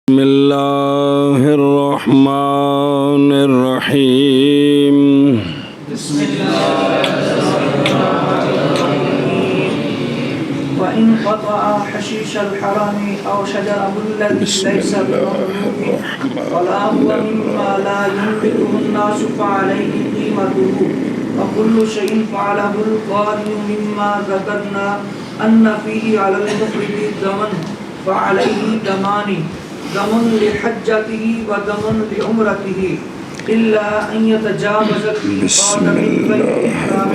بسم اللہ الرحمن الرحیم وإن قطع حشيش الحرام أو شجره الذي ليس بمملوك ولا هو مما لا ينبته الناس فعليه قيمته وكل شيء فعله القارئ مما ذكرنا أن فيه على المفرد دما فعليه دمان دم لحجته ودم لعمرته إلا أن يتجاوز الميقات من غير إحرام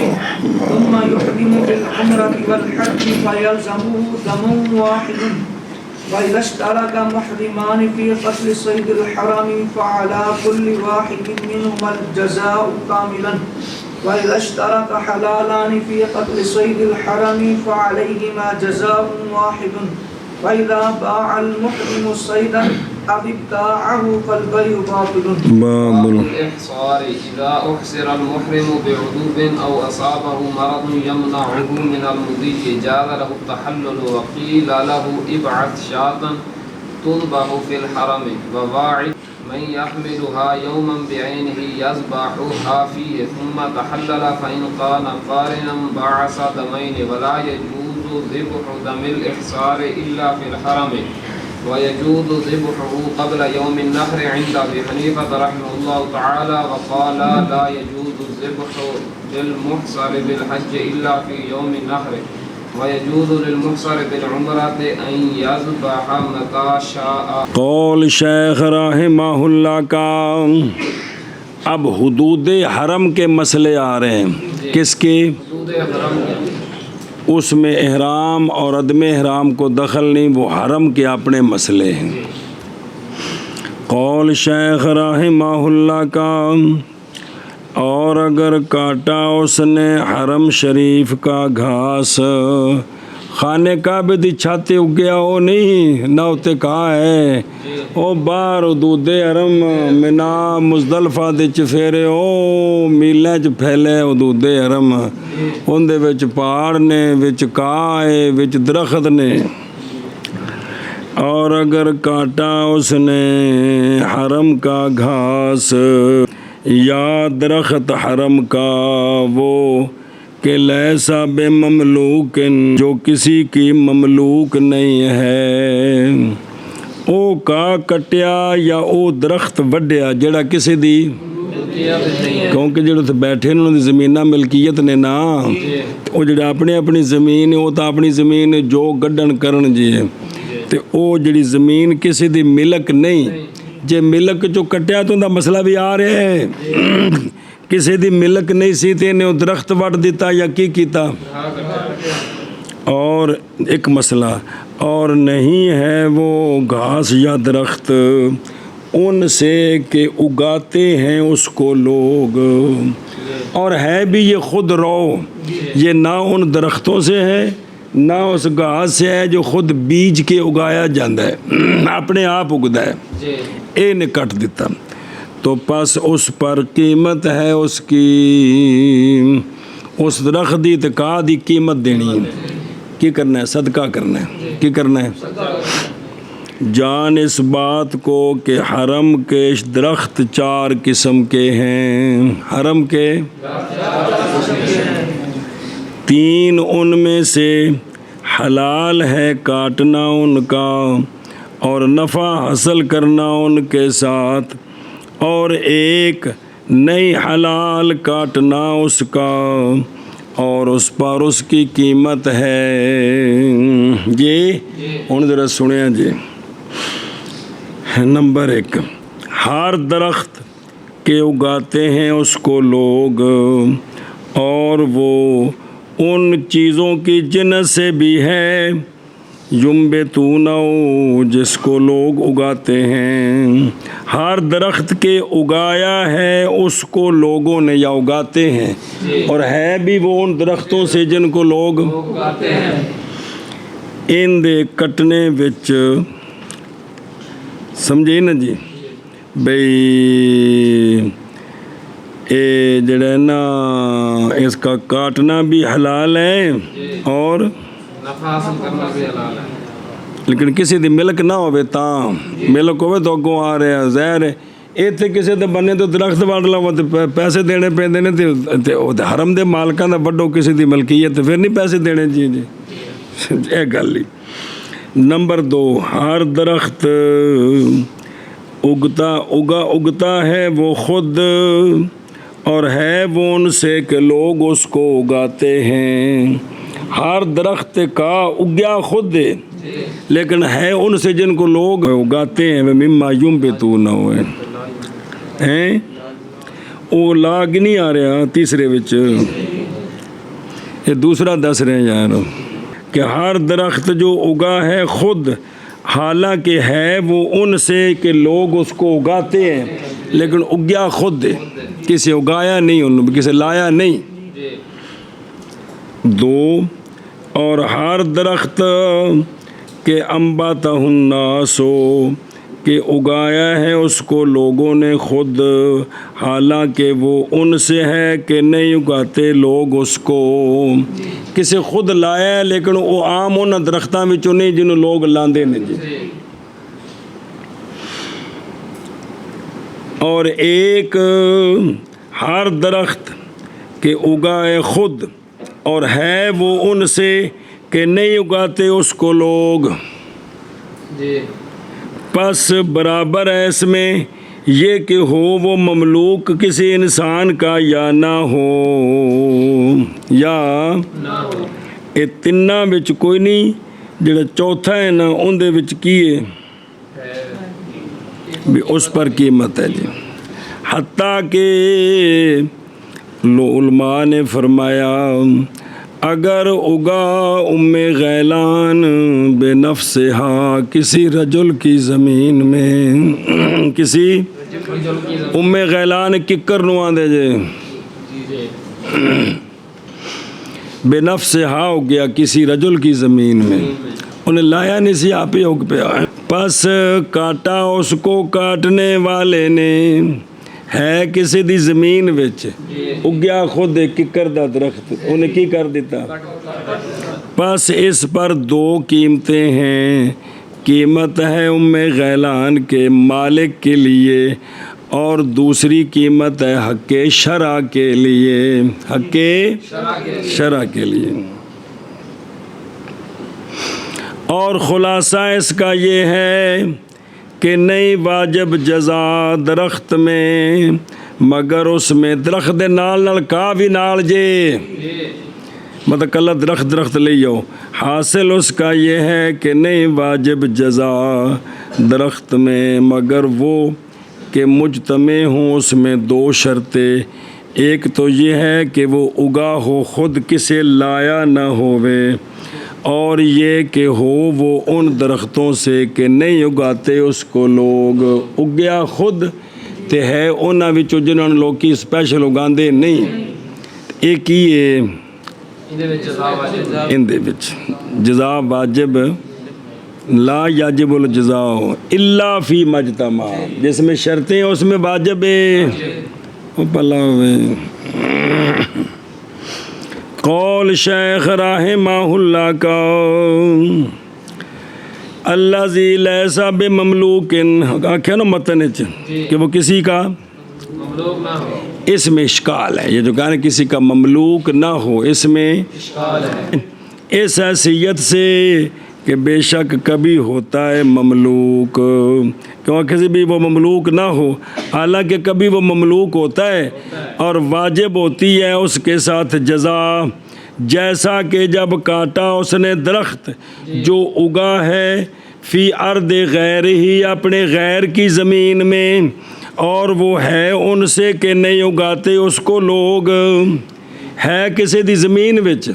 ثم يحرم بالعمرة والحج فيلزمه دم واحد وإذا اشترك محرمان في قتل صيد الحرام فعلى كل واحد منهما الجزاء كاملا وإذا اشترك حلالان في قتل صيد الحرام فعليهما جزاء واحد وإذا باع المحرم صيدا أو ابتاعه فالبيع باطل. باب الإحصار إذا أحصر المحرم بعذوب أو أصابه مرض يمنعه من المضي جاز له التحلل وقيل له ابعث شاة تذبح في الحرم وواعد من يحملها يوما بعينه يذبحها فيه ثم تحلل فإن كان قارنا بعث دمين ولا يجوز ذبح دم الإحصار إلا في الحرم ويجوز ذبحه قبل يوم النحر عند أبي حنيفة رحمه الله تعالى وقال لا يجوز الذبح للمحصر بالحج إلا في يوم النحر ويجوز للمحصر بالعمرة أن يذبح متى شاء. قول شیخ رحمہ اللہ کا اب حدود حرم کے مسئلے آ رہے ہیں. کس کے؟ حدود حرم کے. اس میں احرام اور عدم احرام کو دخل نہیں، وہ حرم کے اپنے مسئلے ہیں. قول شیخ رحمہ اللہ کا اور اگر کاٹا اس نے حرم شریف کا گھاس خانے کعبے دی چھاتے اگیا ہو نہیں نہ ہوتے کہا ہے او باہر حدود حرم منا مزدلفہ دے چفیرے او میلیں چ پھیلے حدود حرم ان دے وچ پہاڑ نے وچ کائے وچ درخت نے. اور اگر کاٹا اس نے حرم کا گھاس یا درخت حرم کا وہ کہ لیسا بے مملوک جو کسی کی مملوک نہیں ہے، او کا کٹیا یا او درخت وڈیا جڑا کسی دی کیونکہ جڑے بیٹھے انہوں دی زمینہ ملکیت نے نا او جڑا اپنی زمین ہے او تا اپنی زمین جو گڈن کرن جی تے او جڑی زمین کسی دی ملک نہیں جے ملک جو کٹیا تو دا مسئلہ بھی آ رہا ہے. کسی دی ملک نہیں سی تے نے درخت وڈ دیتا یا کی کیتا. اور ایک مسئلہ اور نہیں ہے وہ گھاس یا درخت ان سے کہ اگاتے ہیں اس کو لوگ اور ہے بھی یہ خود رو، یہ نہ ان درختوں سے ہے نہ اس گھاس سے ہے جو خود بیج کے اگایا جاندہ ہے، اپنے آپ اگدا ہے. اے نے کٹ دیتا تو پس اس پر قیمت ہے اس کی، اس درخت دی تقا دی قیمت دینی ہے. کی کرنا ہے؟ صدقہ کرنا ہے. کی کرنا ہے؟ جان اس بات کو کہ حرم کے درخت 4 قسم کے ہیں. حرم کے 3 ان میں سے حلال ہے کاٹنا ان کا اور نفع حاصل کرنا ان کے ساتھ، اور 1 نہیں حلال کاٹنا اس کا اور اس پر اس کی قیمت ہے. یہ ان ذرا سنیں جی. نمبر 1 ہر درخت کے اگاتے ہیں اس کو لوگ اور وہ ان چیزوں کی جنس سے بھی ہے یمبتونو جس کو لوگ اگاتے ہیں. ہر درخت کے اگایا ہے اس کو لوگوں نے یا اگاتے ہیں اور ہے بھی وہ ان درختوں سے جن کو لوگ اگاتے ہیں. ان دے کٹنے وچ سمجھے نا جی بھئی اے جڑا ہے نا اس کا کاٹنا بھی حلال ہے اور نفع حاصل کرنا بھی حلال ہے. لیکن کسی دی ملک نہ ہوے تاں ملک ہوے تو اگوں آ رہا ظاہر ہے ਇੱਥੇ ਕਿਸੇ ਦੇ ਬੰਨੇ ਤੋਂ ਦਰਖਤ ਵੱਢ ਲਵੋ ਤੇ ਪੈਸੇ ਦੇਣੇ ਪੈਂਦੇ ਨੇ ਤੇ ਉਹ ਹਰਮ ਦੇ ਮਾਲਕਾਂ ਦਾ ਵੱਢੋ ਕਿਸੇ ਦੀ ਮਲਕੀਅਤ ਫਿਰ ਨਹੀਂ ਪੈਸੇ ਦੇਣੇ ਜੀ ਇਹ ਗੱਲ ਹੀ نمبر 2 ہر درخت اگتا ہے وہ خود اور ہے وہ ان سے کہ لوگ اس کو اگاتے ہیں ہر درخت کا اگیا خود ہے لیکن ہے ان سے جن کو لوگ اگاتے ہیں مما ینبتون ہوئے ہیں وہ لاگ نہیں آ رہا تیسرے وچ یہ دوسرا دس رہے ہیں یار کہ ہر درخت جو اگا ہے خود حالانکہ ہے وہ ان سے کہ لوگ اس کو اگاتے ہیں لیکن اگیا خود ہے کسی اگایا نہیں ان کسی لایا نہیں 2 اور ہر درخت کے انباتہ الناس کہ اگایا ہے اس کو لوگوں نے خود حالانکہ وہ ان سے ہے کہ نہیں اگاتے لوگ اس کو کسی خود لایا ہے لیکن وہ عام ان درختوں میں نہیں جنہوں لوگ لاندے نے جی اور ایک ہر درخت کہ اگائے خود اور ہے وہ ان سے کہ نہیں اگاتے اس کو لوگ پس برابر ہے اس میں یہ کہ ہو وہ مملوک کسی انسان کا یا نہ ہو یا یہ تیناں وچ کوئی نہیں جڑا چوتھا ہے نا ان دے وچ کی ہے بھی اس پر قیمت ہے جی حتیٰ کہ علماء نے فرمایا اگر اگا غیلان بے نفسہا کسی رجل کی زمین میں کسی غیلان ککر نواں دے جے بے نفسہا ہو گیا کسی رجل کی زمین میں انہیں لایا نہیں سی آپ ہی اگ پیا پس کاٹا اس کو کاٹنے والے نے ہے کسی دی زمین وچ اگیا خود ککر دا درخت انہیں کی کر دیتا پس اس پر 2 قیمتیں ہیں قیمت ہے غیلان کے مالک کے لیے اور دوسری قیمت ہے حق شرع کے لیے حق شرع کے لیے اور خلاصہ اس کا یہ ہے کہ نہیں واجب جزا درخت میں مگر اس میں درخت دے نال کا بھی نال جے مطلب کلا درخت لے جاؤ حاصل اس کا یہ ہے کہ نہیں واجب جزا درخت میں مگر وہ کہ مجتمع ہوں اس میں 2 شرطیں ایک تو یہ ہے کہ وہ اگا ہو خود کسے لایا نہ ہوئے اور یہ کہ ہو وہ ان درختوں سے کہ نہیں اگاتے اس کو لوگ اگیا خود تے ہے انہاں وچوں جنہاں نے لوگ کی اسپیشل اگاندے نہیں ایک ہی ہے ان دے وچ جزا واجب لا یاجب الجزاء الا فی مجتمع جس میں شرطیں اس میں واجب ہے وہ پلا ہوئے قول شیخ رحمہ اللہ کا الذی لیس بمملوک آکھیا نا متن کہ وہ کسی کا مملوک نہ ہو اس میں اشکال ہے یہ جو کہا نا کسی کا مملوک نہ ہو اس میں اشکال ہے اس حیثیت سے کہ بے شک کبھی ہوتا ہے مملوک کیوں کسی بھی وہ مملوک نہ ہو حالانکہ کبھی وہ مملوک ہوتا ہے اور واجب ہوتی ہے اس کے ساتھ جزا جیسا کہ جب کاٹا اس نے درخت جو اگا ہے فی ارض غیر ہی اپنے غیر کی زمین میں اور وہ ہے ان سے کہ نہیں اگاتے اس کو لوگ ہے کسی دی زمین وچ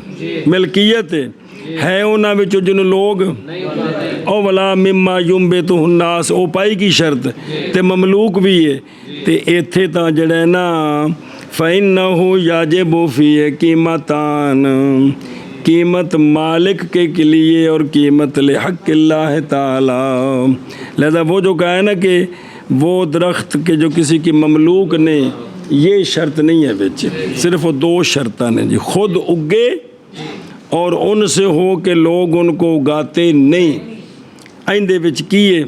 ملکیت ہے انہاں وچوں جن لوگ او ولا مما ینبتہ الناس او پائی کی شرط تے مملوک بھی ہے تے ایتھے تاں جڑا ہے نا فَإِنَّهُ يَجِبُ فِيهِ قیمتان قیمت مالک کے لیے اور قیمت لحق اللہ تعالی لہذا وہ جو کہا ہے نا کہ وہ درخت کے جو کسی کی مملوک نے یہ شرط نہیں ہے بچ صرف وہ 2 شرطیں نے جی خود اگے اور ان سے ہو کہ لوگ ان کو اگاتے نہیں ਇਹਦੇ ਵਿੱਚ ਕੀ ਹੈ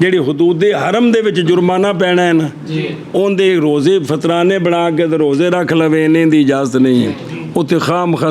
ਜਿਹੜੀ ਹਦੂਦ ਹਰਮ ਦੇ ਵਿੱਚ ਜੁਰਮਾਨਾ ਪੈਣਾ ਹੈ ਨਾ, ਉਹਦੇ ਰੋਜ਼ੇ ਫਤਰਾਨੇ ਬਣਾ ਕੇ ਤੇ ਰੋਜ਼ੇ ਰੱਖ ਲਵੇ, ਇਹਨੇ ਦੀ ਇਜਾਜ਼ਤ ਨਹੀਂ ਹੈ। ਉੱਥੇ ਖਾਮਖਾ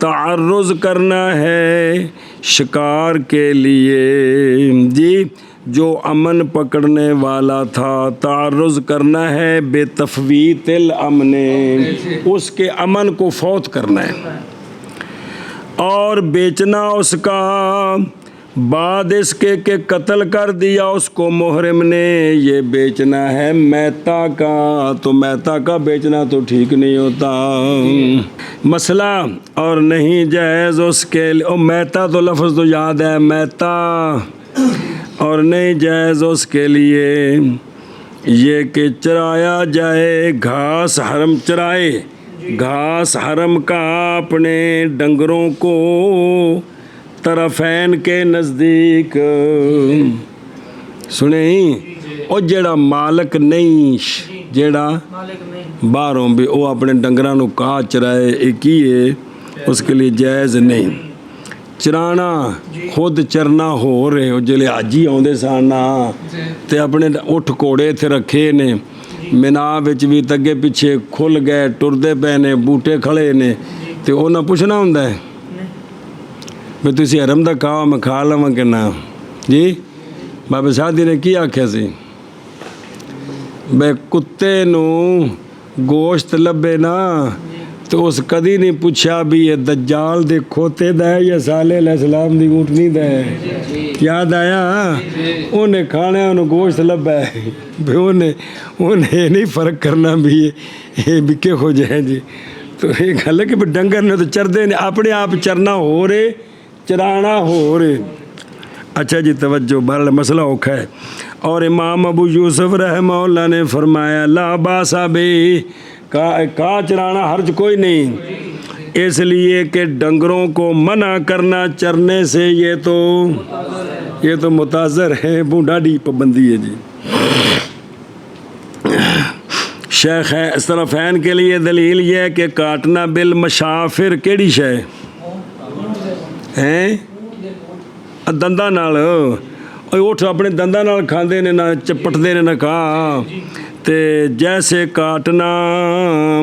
تعرض کرنا ہے شکار کے لیے جی، جو امن پکڑنے والا تھا تعرض کرنا ہے بے تفویت الامن، اس کے امن کو فوت کرنا ہے، اور بیچنا اس کا بعد اس کے کہ قتل کر دیا اس کو محرم نے، یہ بیچنا ہے میتا کا، تو میتا کا بیچنا تو ٹھیک نہیں ہوتا مسئلہ، اور نہیں جائز اس کے لیے، میتا تو لفظ تو یاد ہے میتا، اور نہیں جائز اس کے لیے یہ کہ چرایا جائے گھاس، حرم چرائے گھاس حرم کا اپنے ڈنگروں کو طرفین کے نزدیک، سنیں، اور جیڑا مالک نہیں، جیڑا باہروں بھی وہ اپنے ڈنگراں نو کھا چرائے، ایک ہی ہے، اس کے لیے جائز نہیں۔ چرانا خود چرنا ہو رہے ہو، جلے حاجی آندے سن تے اپنے اٹھ کوڑے تھے رکھے نے، مینا وچ بھی تگے پیچھے کھل گئے، ٹردے پے نے، بوٹے کھڑے نے، تے انہاں پوچھنا ہوندا ہے بھی تسی حرم دا کھاؤ میں کھا لواں کہ نہ جی؟ بابا شادی نے کی آکھیا سی بے کتے نو گوشت لبے نا تو اس کدی نہیں پوچھا بھی یہ دجال دے کھوتے دا ہے یا صالح علیہ السلام دی اونٹنی دا ہے، یاد آیا؟ انہیں کھانے انہوں گوشت لبا ہے بھی انہیں نہیں فرق کرنا بھی یہ بکے ہو جائیں جی، تو یہ گل ہے کہ ڈنگر نے تو چردے نے اپنے آپ چرنا ہو رہے، چرانا ہو رہے۔ اچھا جی توجہ، بہرحال مسئلہ اوکھا ہے، اور امام ابو یوسف رحمہ اللہ نے فرمایا لا باسا بھی، کا چرانا حرج کوئی نہیں، اس لیے کہ ڈنگروں کو منع کرنا چرنے سے یہ تو متاثر ہے، بوڑھاڑی پابندی ہے جی۔ شیخ ہے اس طرح فین کے لیے دلیل یہ ہے کہ کاٹنا بالمشافر کیڑی شے ہیں دنداں نال، اٹھ اپنے دنداں نال کھاندے نے، نہ چپٹدے نے، نہ کھا تے جیسے کاٹنا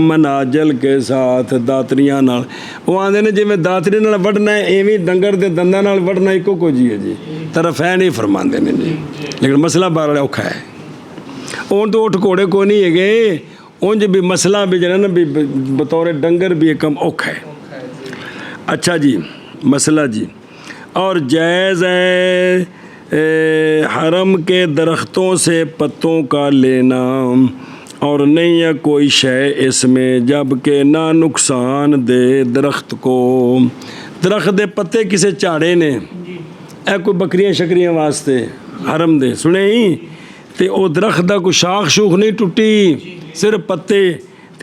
مناجل کے ساتھ داتریاں نال، وہ آندے نے جویں داتری نال وڈنا ہے ایویں ڈنگر دے دنداں نال وڈنا ایکو کو جی ہے جی، طرفین ہی فرماندے نے جی، لیکن مسئلہ بہرحال اوکھا ہے، اون تو اٹھ کوڑے کو نہیں ہے گے، اونج بھی مسئلہ بھی جنا نا بھی بطور ڈنگر بھی کم اوکھا ہے۔ اچھا جی مسئلہ جی، اور جائز ہے حرم کے درختوں سے پتوں کا لینا، اور نہیں ہے کوئی شے اس میں جب کہ نہ نقصان دے درخت کو، درخت دے پتے کسے چاڑے نے، اے کوئی بکریاں شکریاں واسطے حرم دے سنے ہی تے او درخت دا کوئی شاخ شوخ نہیں ٹوٹی، صرف پتے،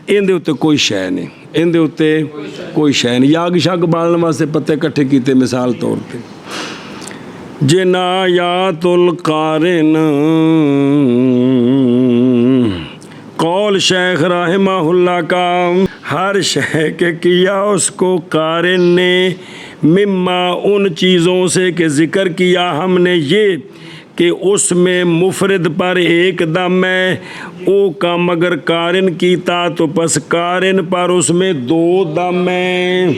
ان دے اتے کوئی شے نہیں، ان دے اتے کوئی شے نہیں، یاگ شاگ بالن واسطے پتے کٹھے کیتے مثال طور پہ۔ جنایات القارن، قول شیخ رحمہ اللہ کا، ہر شے کے کیا اس کو قارن نے، مما ان چیزوں سے کہ ذکر کیا ہم نے یہ کہ اس میں مفرد پر ایک دم ہے، او کا مگر قارن کیتا تو پس قارن پر اس میں دو دم ہیں،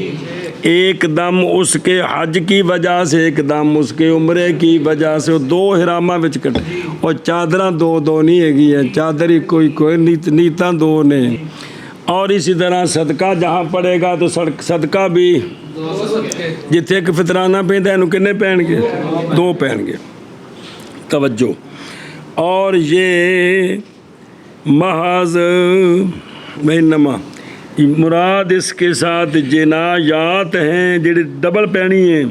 ایک دم اس کے حج کی وجہ سے، ایک دم اس کے عمرے کی وجہ سے، دو حرامہ وچ کٹ، اور چادراں دو نہیں ہے گی ہیں، چادر ہی کوئی نیتاں دو نے، اور اسی طرح صدقہ جہاں پڑے گا تو صدقہ بھی جتھے ایک فطرانہ پہنتا ہے انہوں کنے پہن گے، دو پہن گے، توجہ۔ اور یہ محض مہینما مراد اس کے ساتھ جنایات ہیں جڑی ڈبل پینی ہیں،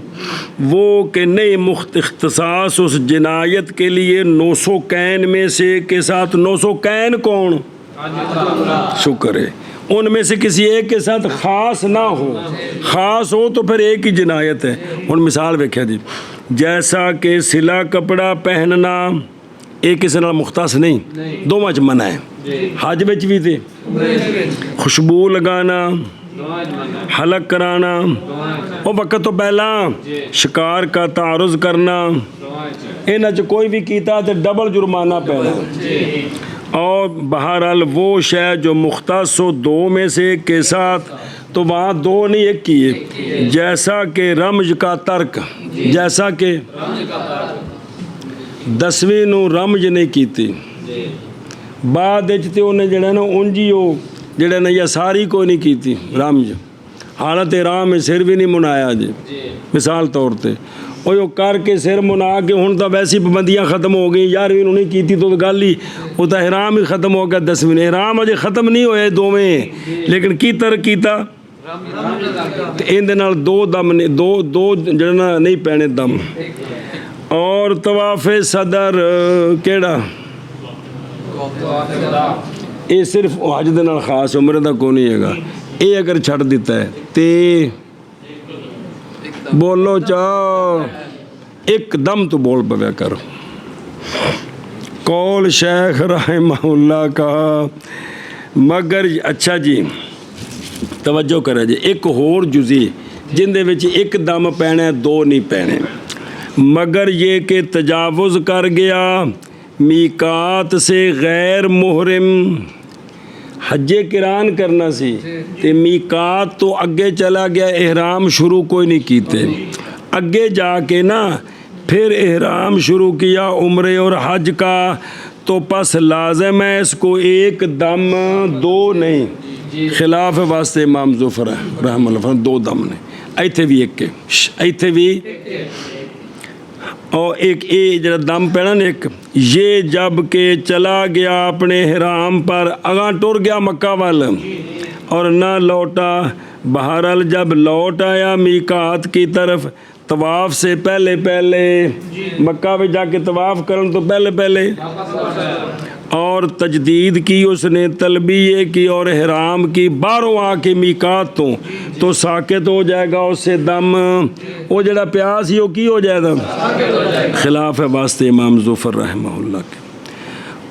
وہ کہ نہیں اختصاص اس جنایت کے لیے 900 کین میں سے کے ساتھ، 900 کین کون؟ شکر ہے، ان میں سے کسی ایک کے ساتھ خاص نہ ہو، خاص ہو تو پھر ایک ہی جنایت ہے۔ ان مثال دیکھیں جی، جیسا کہ سلا کپڑا پہننا ایک کسی نال مختص نہیں، دو مچ منع ہے، حج بچ بھی تھے، خوشبو لگانا، حلق کرانا، اور وقت تو پہلا شکار کا تعرض کرنا، انہاں چ کوئی بھی کیتا تو ڈبل جرمانہ پیدا، اور بہرحال وہ شے جو مختص ہو دو میں سے کے ساتھ، تو وہاں دو نہیں ایک ہی ہے. جیسا کہ رمج کا ترک, جیسا کہ 10ویں نو رمج نہیں کیتی, بعد تے انہیں جڑا نا انجی ہو جڑا نا یا ساری کوئی نہیں کیتی رمج, حالت احرام میں سر بھی نہیں منایا جی مثال طور تے. وہ کر کے سر منا کے ہوں تو ویسی پابندیاں ختم ہو گئی, 11ویں نہیں کیتی تو گل ہی وہ تو احرام ہی ختم ہو گیا. 10ویں احرام اجے ختم نہیں ہوئے دوویں, لیکن کی ترک کیتا اندر دو دم نے دو جڑنا نہیں پینے دم. اور طواف صدر کیڑا یہ صرف حج دے نال خاص عمرے دا کوئی نہیں ہے گا. یہ اگر چھڑ دیتا ہے تے بولو چاہ ایک دم تو بول پویا کرو. قول شیخ رحمہ اللہ کا مگر اچھا جی توجہ کرے جی, ایک ہور جزی جن دے وچ ایک دم پینے دو نہیں پینے, مگر یہ کہ تجاوز کر گیا میقات سے غیر محرم, حج کران کرنا سی تے میقات تو اگے چلا گیا, احرام شروع کوئی نہیں کیتے, اگے جا کے نا پھر احرام شروع کیا عمرے اور حج کا, تو پس لازم ہے اس کو ایک دم دو نہیں, خلاف واسطے امام ظفر رحمہ اللہ دو دم نے, ایتھے بھی ایک کے ایتھے بھی اور ایک اے جڑا دم پینا نا ایک, یہ جب کہ چلا گیا اپنے احرام پر اگاں ٹر گیا مکہ وال اور نہ لوٹا, بہرحال جب لوٹ آیا میقات کی طرف طواف سے پہلے مکہ میں جا کے طواف کرن تو پہلے اور تجدید کی اس نے تلبیہ کی اور احرام کی باہروں آ کے میقات تو ساکت ہو جائے گا اس سے دم, وہ جڑا پیاس ہی وہ کی ہو جائے گا, خلاف ہے واسطے امام ظفر رحمہ اللہ کے.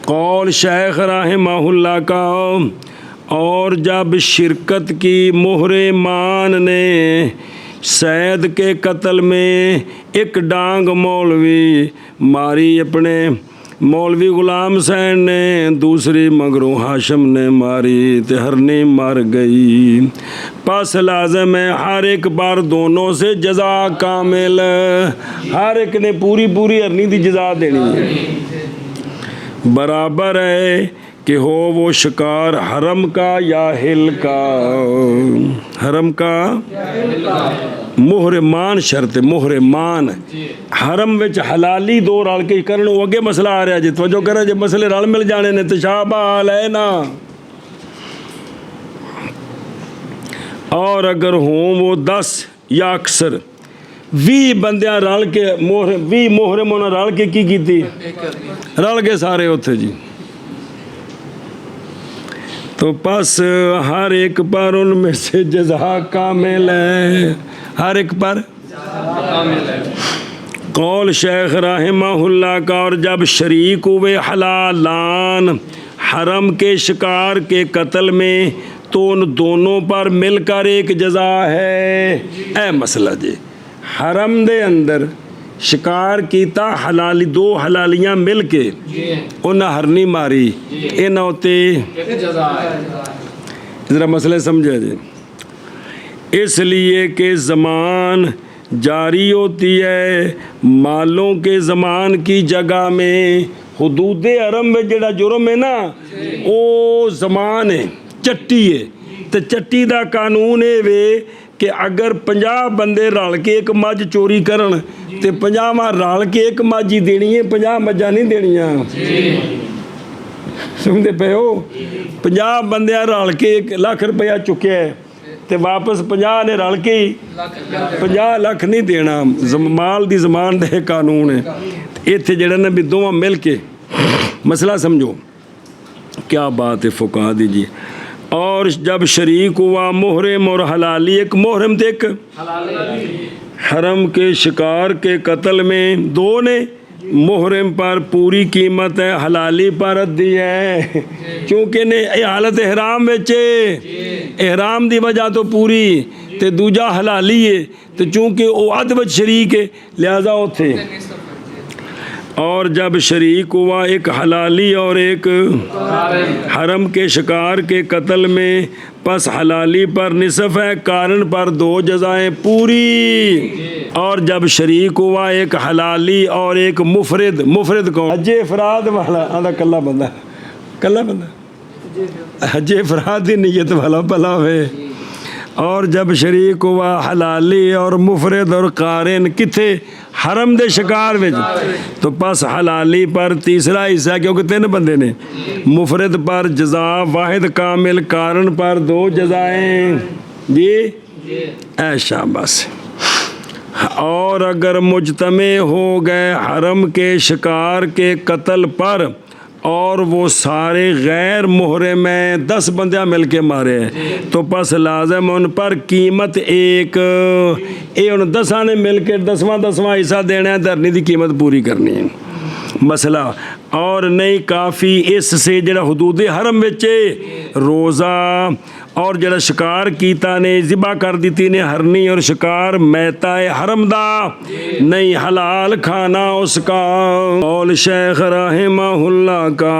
قول شیخ رحمہ اللہ کا اور جب شرکت کی محرمان نے سید کے قتل میں ایک ڈانگ مولوی ماری, اپنے مولوی غلام حسین نے, دوسری مگروں ہاشم نے ماری تے ہرنی مر گئی. پس لازم ہے ہر ایک بار دونوں سے جزا کامل, ہر ایک نے پوری ہرنی دی جزا دینی ہے. برابر ہے کہ ہو وہ شکار حرم کا یا ہل کا, حرم کا محرمان شرط محرمان, حرم وچ حلالی دو رل کے کرن, وہ اگے مسئلہ آ رہا جی توجہ کرے جی, مسئلے رل مل جانے نے تشابہ ہے نا. اور اگر ہوں وہ 10 یا اکثر 20 بندیاں رل کے 20 محرم انہوں رل کے کی کیتی رل کے سارے اتھے جی, تو پس ہر ایک پر ان میں سے جزا کامل ہے, ہر ایک پر قول شیخ رحمہ اللہ کا. اور جب شریک ہوئے حلالان حرم کے شکار کے قتل میں تو ان دونوں پر مل کر ایک جزا ہے. اے مسئلہ جی, حرم دے اندر شکار کیتا حلالی, دو حلالیاں مل کے انہیں ہرنی ماری, یہ نہ ہوتے ذرا مسئلہ سمجھا جی. اس لیے کہ زمان جاری ہوتی ہے مالوں کے زمان کی جگہ میں, حدود حرم میں جڑا جرم ہے نا وہ زمان ہے, چٹی ہے, تو چٹی دا قانون ہے وے کہ اگر 50 بندے رل کے ایک مجھ چوری کرن تے 50 رل کے ایک مجھ ہی دینی ہے, 50 مجھاں نہیں دینیاں. سمجھتے پے ہو, 50 بندے رل کے 1 لاکھ روپیہ چکے ہے تے واپس 50 نے رل کے 50 لاکھ نہیں دینا, مال دی زمان دے قانون ہے. ایتھے جڑا نا بھی دوواں مل کے مسئلہ سمجھو کیا بات ہے فقہا دیجیے. اور جب شریک ہوا محرم اور حلالی, ایک محرم تے ایک حرم کے شکار کے قتل میں, دو نے محرم پر پوری قیمت ہے, حلالی پر ادھی ہے چونکہ نے حالت احرام وچے, احرام دی وجہ تو پوری تے دوجا حلالی ہے, تو چونکہ وہ اد وچ شریک ہے لہذا اتھے اور جب شریک ہوا ایک حلالی اور ایک حرم کے شکار کے قتل میں، پس حلالی پر نصف ہے، قارن پر 2 جزائیں پوری۔ اور جب شریک ہوا ایک حلالی اور ایک مفرد، مفرد کون؟ حج افراد والا، آدھا کلا بندہ، کلا بندہ حج افراد کی نیت والا بھلا ہوئے۔ اور جب شریک ہوا حلالی اور مفرد اور قارن کتھے؟ حرم دے شکار وچ، تو پس حلالی پر تیسرا حصہ، کیونکہ 3 بندے نے، مفرد پر جزا واحد کامل، قارن پر 2 جزائیں جی ایشا بس۔ اور اگر مجتمع ہو گئے حرم کے شکار کے قتل پر اور وہ سارے غیر محرم ہیں، 10 بندیاں مل کے مارے ہیں، تو پس لازم ان پر قیمت ایک، یہ ان 10 نے مل کے 10واں حصہ دینا ہے، دھرنی دی قیمت پوری کرنی ہے۔ مسئلہ اور نہیں کافی اس سے جڑا حدود حرم وچ روزہ اور جڑا شکار کیتا نے ذبح کر دیتی نے ہرنی اور شکار میتا حرم دا نہیں حلال کھانا اس کا۔ اور شیخ رحمہ اللہ کا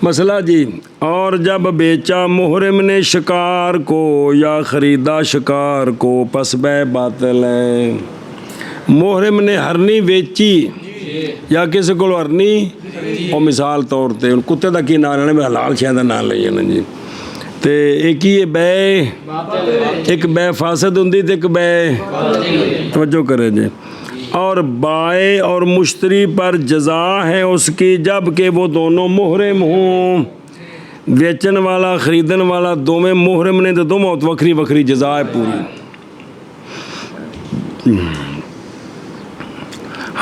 مسئلہ جی، اور جب بیچا محرم نے شکار کو یا خریدا شکار کو، پس بے باطل ہے۔ محرم نے ہرنی بیچی یا کسی کو ہرنی، اور مثال طور تے کتے دا کی نام لینا، حلال شے دا نام لئیے نا جی، تے ایک ہی بے، ایک بے فاسد ہوندی تے ایک بے، توجہ کرے جی۔ اور بائے اور مشتری پر جزا ہے اس کی جب کہ وہ دونوں محرم ہوں، بیچن والا خریدن والا دونوں محرم نے، تو دونوں وکری وکری جزا ہے پوری۔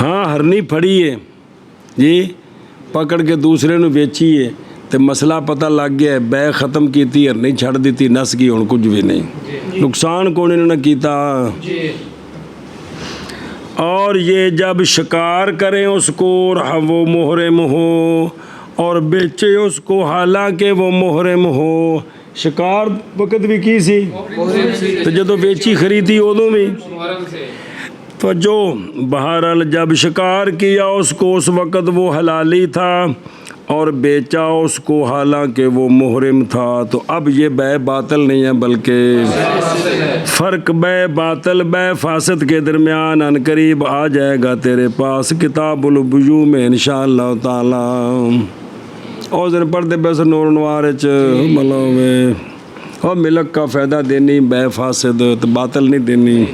ہاں ہرنی پھڑی ہے جی، پکڑ کے دوسرے نو بیچی ہے، تے مسئلہ پتہ لگ گیا ہے، بے ختم کیتی، ہرنی چھڑ دیتی، نس گئی، ہن کچھ بھی نہیں، نقصان کون انہوں نے کیتا۔ اور یہ جب شکار کریں اس کو وہ محرم ہو، اور بیچے اس کو حالانکہ وہ محرم ہو، شکار وقت بھی کی سی تو جدو بیچی خریدی ادوں بھی تو جو بہرحال جب شکار کیا اس کو اس وقت وہ حلالی تھا اور بیچا اس کو حالانکہ وہ محرم تھا، تو اب یہ بے باطل نہیں ہے بلکہ فرق بے باطل بے فاسد کے درمیان ان قریب آ جائے گا تیرے پاس کتاب البیوع میں انشاءاللہ تعالی۔ اور دن پڑھتے بس نور نوار ملو میں اور ملک کا فائدہ دینی، بے فاسد تو باطل نہیں دینی۔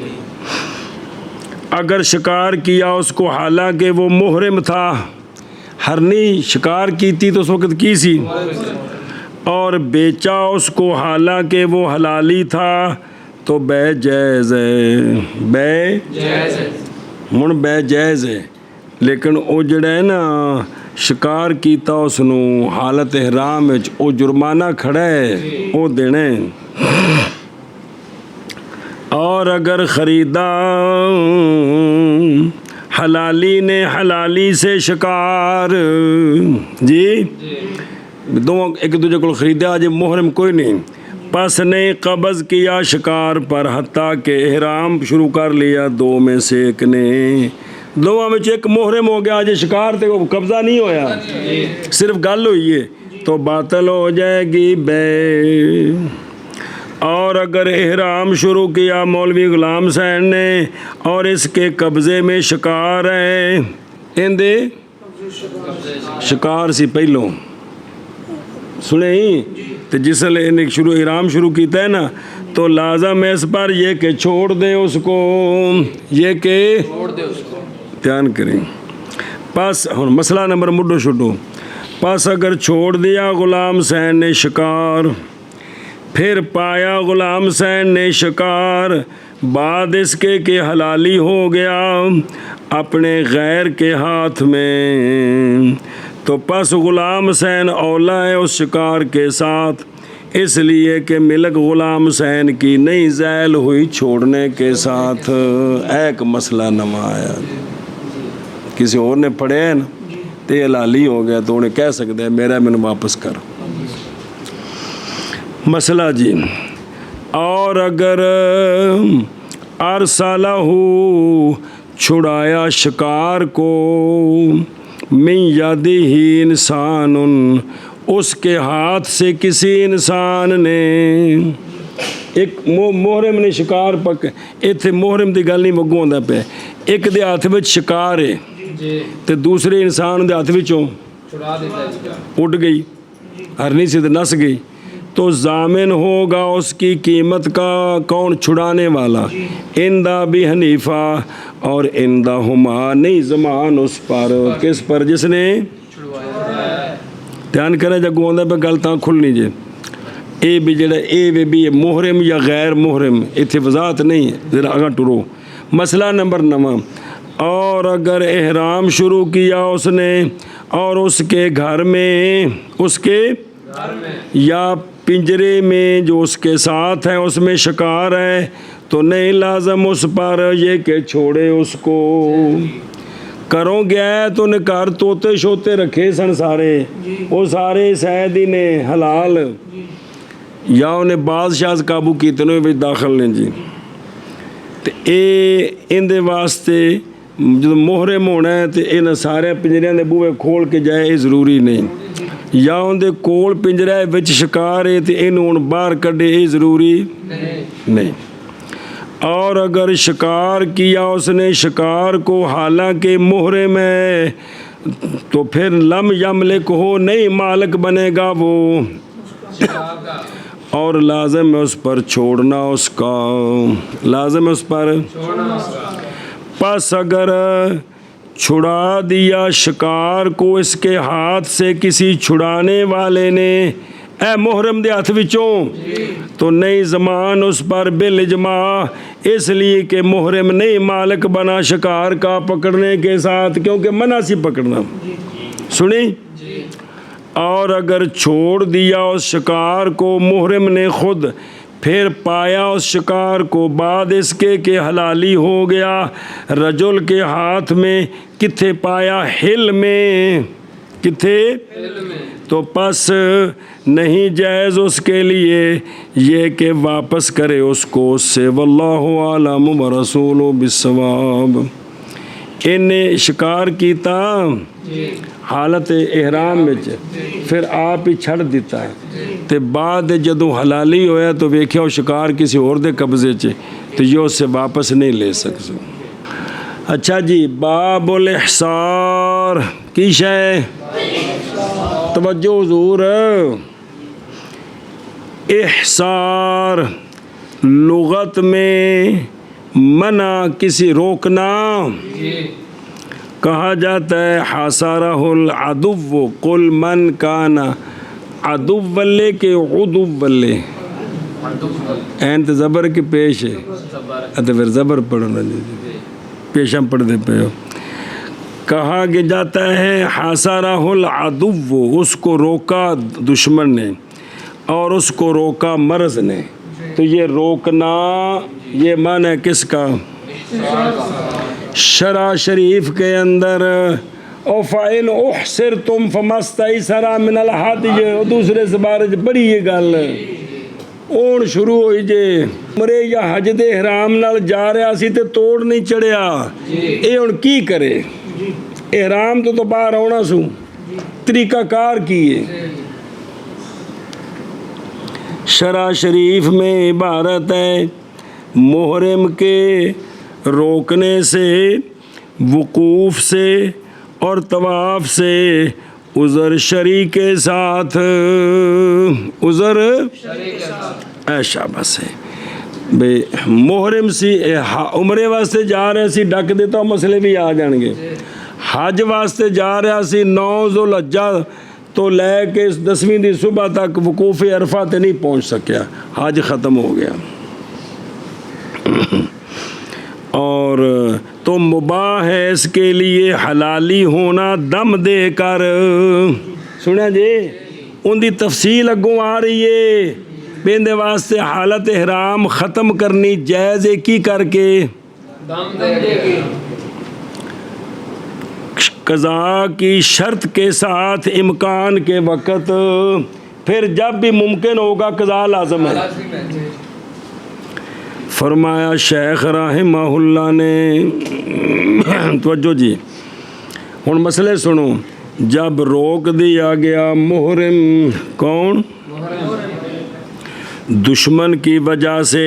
اگر شکار کیا اس کو حالانکہ وہ محرم تھا، ہرنی شکار کی تھی تو اس وقت کی سی، اور بیچا اس کو حالانکہ وہ حلالی تھا تو بے جائز ہے، بے ہن بے جائز ہے، لیکن وہ جڑا ہے نا شکار کیتا اس نو حالت احرام وچ او جرمانہ کھڑا ہے او دینا ہے۔ اور اگر خریدا حلالی نے حلالی سے شکار جی دو ایک دوسرے کو خریدا جی محرم کوئی نہیں، پس نے قبض کیا شکار پر حتیٰ کہ احرام شروع کر لیا دو میں سے ایک نے، دونوں میں ایک محرم ہو گیا جی شکار تے قبضہ نہیں ہویا صرف گل ہوئی ہے تو باطل ہو جائے گی بے۔ اور اگر احرام شروع کیا مولوی غلام حسین نے اور اس کے قبضے میں شکار ہے، اندے شکار سی پہلوں سنے ہی تو جس لئے انہیں احرام شروع کیتا ہے نا تو لازم ہے اس پر یہ کہ چھوڑ دے اس کو، یہ کہ دھیان کریں۔ پس مسئلہ نمبر مڈو شڈو، پس اگر چھوڑ دیا غلام حسین نے شکار، پھر پایا غلام حسین نے شکار بعد اس کے کہ حلالی ہو گیا اپنے غیر کے ہاتھ میں، تو پس غلام حسین اولا ہے اس شکار کے ساتھ، اس لیے کہ ملک غلام حسین کی نہیں زائل ہوئی چھوڑنے کے ساتھ۔ ایک مسئلہ نما آیا، کسی اور نے پڑھے ہیں نا تو حلالی ہو گیا تو انہیں کہہ سکتے ہیں میرا میں واپس کر مسئلہ جی۔ اور اگر ارسلہ چھڑایا شکار کو من یدہ انسان اس کے ہاتھ سے کسی انسان نے ایک محرم نے شکار پک ایتھے محرم دی گل نہیں مگوں ہوندا پیا ایک دے ہاتھ وچ شکار ہے تے دوسرے انسان دے ہاتھ وچوں چھڑا دیتا اڑ گئی ہرنی سے نس گئی تو ضامن ہوگا اس کی قیمت کا کون چھڑانے والا اندہ بھی حنیفہ اور اندہ ہما نہیں زمان اس پر کس پر جس نے دھیان کرے جگو آدھا پہ گل تاں کھلنی جے اے بھی جڑا اے وے بھی محرم یا غیر محرم اتنے وضاحت نہیں ہے ذرا آگاں ٹرو مسئلہ نمبر 9 اور اگر احرام شروع کیا اس نے اور اس کے گھر میں اس کے یا پنجرے میں جو اس کے ساتھ ہے اس میں شکار ہے تو نہیں لازم اس پر یہ کہ چھوڑے اس کو کروں گیا ہے تو نے گھر توتے شوتے رکھے سن سارے وہ سارے سیدی نے حلال یا انہیں بادشاہ قابو کیتے نے داخل نے جی تو اے ان دے واسطے جب محرم ہونا ہے تو ان سارے پنجریاں دے بوئے کھول کے جائے یہ ضروری نہیں یا ان دے کول پنجرہ وچ شکار ہے تو انہوں باہر کڈے یہ ضروری نہیں اور اگر شکار کیا اس نے شکار کو حالانکہ محرم ہے تو پھر لم یملک ہو نہیں مالک بنے گا وہ اور لازم ہے اس پر چھوڑنا اس کا لازم ہے اس پر پس اگر چھڑا دیا شکار کو اس کے ہاتھ سے کسی چھڑانے والے نے اے محرم دے ہاتھ وچوں تو نہیں زمان اس پر بالاجماع اس لیے کہ محرم نہیں مالک بنا شکار کا پکڑنے کے ساتھ کیونکہ منع سی پکڑنا سنی اور اگر چھوڑ دیا اس شکار کو محرم نے خود پھر پایا اس شکار کو بعد اس کے کہ حلالی ہو گیا رجل کے ہاتھ میں کتھے پایا ہل میں کتھے تو پس نہیں جائز اس کے لیے یہ کہ واپس کرے اس کو اس سے واللہ عالم ورسول بالصواب ان شکار کیتا حالت احرام میں پھر آپ ہی چھڑ دیتا ہے تے بعد جدوں حلالی ہویا تو ویکھیا وہ شکار کسی اور دے قبضے چ تو یہ اس سے واپس نہیں لے سکتے اچھا جی باب الاحصار کی شے توجہ حضور احصار لغت میں منع کسی روکنا کہا جاتا ہے حاصرہ العدو قل من کان عدو لے کے عدو لے این تو زبر کی پیش ہے تو پھر زبر پڑھنا پیش ہم پڑھ دے پہ ہو کہا کہ جاتا ہے حاصرہ العدو اس کو روکا دشمن نے اور اس کو روکا مرض نے تو یہ روکنا یہ معنی ہے کس کا شرع شریف کے اندر او فَإِنْ أُحْصِرْتُمْ فَمَا اسْتَيْسَرَ مِنَ الْهَدْيِ دوسرے زبارے بڑی یہ گل اون شروع ہوئی جے مرے یا حج دے احرام نال جا رہا سی تے توڑ نہیں چڑھیا اے ہن کی کرے احرام تو باہر آنا سو طریقہ کار کیے شرع شریف میں عبارت ہے محرم کے روکنے سے وقوف سے اور طواف سے عذر شرع کے ساتھ عذر ایشا بس ہے بے محرم سی عمرے واسطے جا رہے سی ڈک دیتا مسئلے بھی آ جان گے حج واسطے جا رہا سی 9 ذوالحجہ تو لے کے 10ویں دی صبح تک وقوف عرفہ تے نہیں پہنچ سکیا حج ختم ہو گیا اور تو مباح ہے اس کے لیے حلالی ہونا دم دے کر سنا جی ان دی تفصیل اگوں آ رہی ہے بیندے واسطے حالت احرام ختم کرنی جائز ہے کی کر کے دم دے کے قضاء کی شرط کے ساتھ امکان کے وقت پھر جب بھی ممکن ہوگا قضاء لازم ہے فرمایا شیخ رحمہ اللہ نے، توجہ جی ہن مسئلے سنو، جب روک دیا گیا محرم، کون؟ دشمن کی وجہ سے،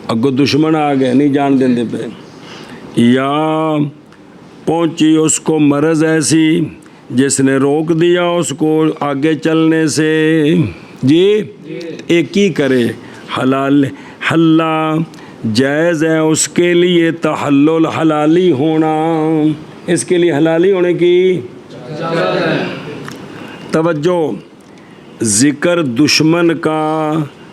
اگو دشمن آ گئے نہیں جان دیندے پہ، یا پہنچی اس کو مرض ایسی جس نے روک دیا اس کو آگے چلنے سے، جی ایک ہی کرے، حلال حلہ جائز ہے اس کے لیے تحلل حلالی ہونا، اس کے لیے حلالی ہونے کی توجہ۔ ذکر دشمن کا،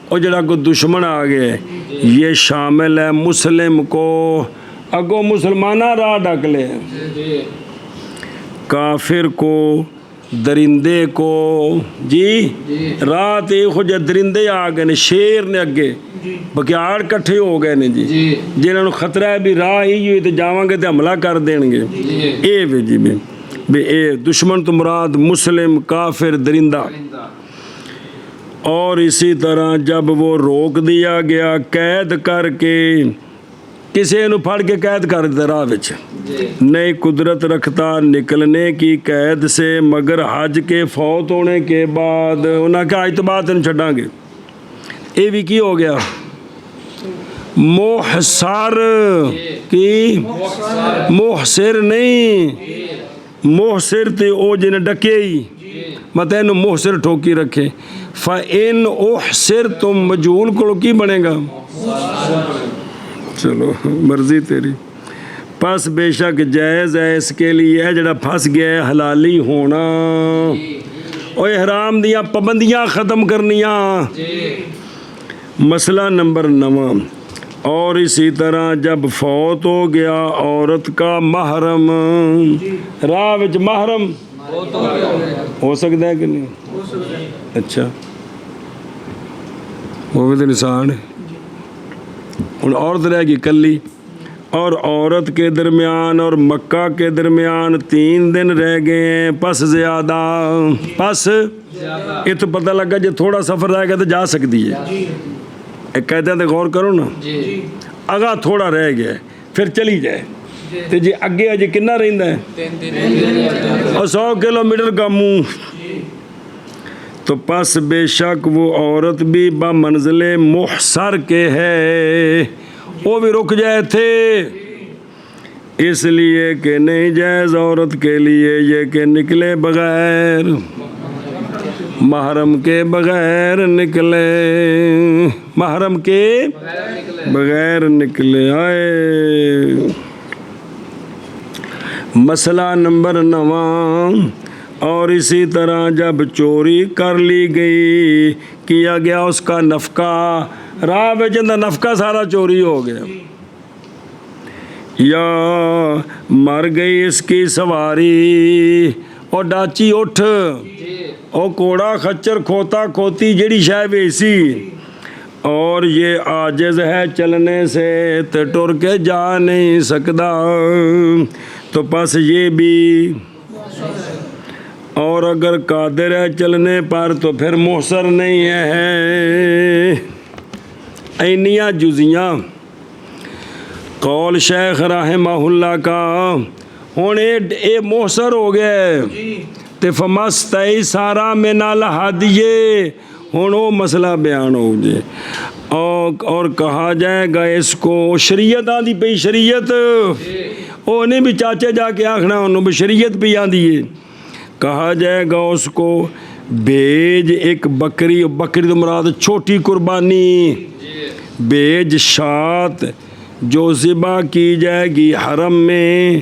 اور جڑا کو دشمن آ گئے یہ شامل ہے مسلم کو، اگو مسلمانہ راہ ڈک لے، کافر کو، درندے کو، جی رات خود درندے آ گئے نے، شیر نے اگے بکیاڑ کٹھے ہو گئے نے جی، جنہوں نے خطرہ ہے بھی راہ ہی ہوئی تو جاواں گے تو حملہ کر دیں گے، اے وے جی بے اے دشمن تو مراد مسلم، کافر، درندہ۔ اور اسی طرح جب وہ روک دیا گیا قید کر کے، کسی نو پھڑ کے قید کر دیا راہ وچ، نہیں قدرت رکھتا نکلنے کی قید سے مگر حج کے فوت ہونے کے بعد، انہاں کہا آج تو بعد تین چھڑاں گے، اے بھی کی ہو گیا محصر کی، محصر نہیں، محصر تے او جنہیں ڈکے ہی مطلب انہوں محصر ٹھوکی رکھے، فَإِنْ أُحْصِرْتُمْ مجہول کو کی بنے گا، چلو مرضی تیری، پس بے شک جائز ہے اس کے لیے جڑا پھنس گیا ہے حلالی ہونا، اور احرام دیاں پابندیاں ختم کرنیاں۔ مسئلہ نمبر 9، اور اسی طرح جب فوت ہو گیا عورت کا محرم، راہ وچ محرم ہو سکتا ہے کہ نہیں؟ اچھا وہ بھی تو انسان ہے، ہن عورت رہ گئی کلی، اور عورت کے درمیان اور مکہ کے درمیان 3 دن رہ گئے ہیں، پس زیادہ، پس یہ تو پتہ لگا جب تھوڑا سفر رہ گیا تو جا سکتی ہے، ایک قاعدہ تے غور کرو نا، اگا تھوڑا رہ گیا پھر چلی جائے تو جی اگے اجے کنا رہندا ہے، اور 100 کلومیٹر کا منہ، تو پس بے شک وہ عورت بھی بمنزل محصر کے ہے، وہ بھی رک جائے تھے، اس لیے کہ نہیں جائز عورت کے لیے یہ کہ نکلے بغیر محرم کے، بغیر نکلے محرم کے بغیر نکلے آئے۔ مسئلہ نمبر 9، اور اسی طرح جب چوری کر لی گئی، کیا گیا اس کا نفقہ، راہ میں جندہ نفقہ سارا چوری ہو گیا، یا مر گئی اس کی سواری، اور ڈاچی اٹھ، اور کوڑا خچر کھوتا کھوتی جڑی شاہ ویسی، اور یہ عاجز ہے چلنے سے تو ٹر کے جا نہیں سکتا، تو پس یہ بھی، اور اگر قادر ہے چلنے پر تو پھر محصر نہیں ہے۔ اینیاں جزیاں قول شیخ رحمہ اللہ کا، ہوں اے محصر ہو گئے تے فَمَسْتَيْسَرَ مِنَ الْهَدْيِ، ہوں وہ مسئلہ بیان ہو جائے، اور کہا جائے گا اس کو، شریعت آدھی پئی، شریعت وہ نہیں بھی چاچے جا کے آخنا انہوں بھی شریعت پہ آدھی ہے، کہا جائے گا اس کو بیج ایک بکری، بکری تو مراد چھوٹی قربانی، بیج شات جو ذبح کی جائے گی حرم میں،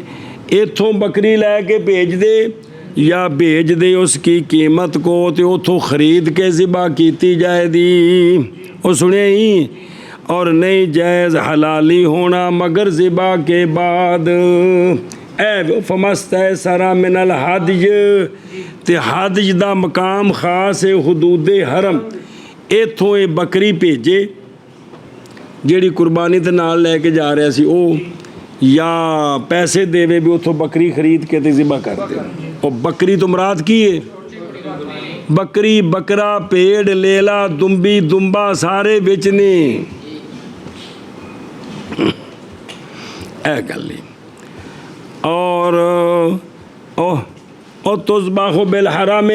ایتھوں بکری لے کے بھیج دے، یا بھیج دے اس کی قیمت کو تو اتھوں خرید کے ذبح کیتی جائے دی، وہ سنے ہی، اور نہیں جائز حلالی ہونا مگر ذبح کے بعد، اے فَمَسْتَيْسَرَ مِنَ الْهَدْيِ، تے حدج دا مقام خاص ہے حدود حرم، ایتھوں اے بکری بھیجے جیڑی قربانی تے نال لے کے جا رہا سی او، یا پیسے دے بھی اتھوں بکری خرید کے تے ذبح کر دے، اور بکری تو مراد کی ہے، بکری، بکرا، پیڑ، لیلا، دمبی، دمبا سارے بچنے، اے گلی اور تذبح بالحرم،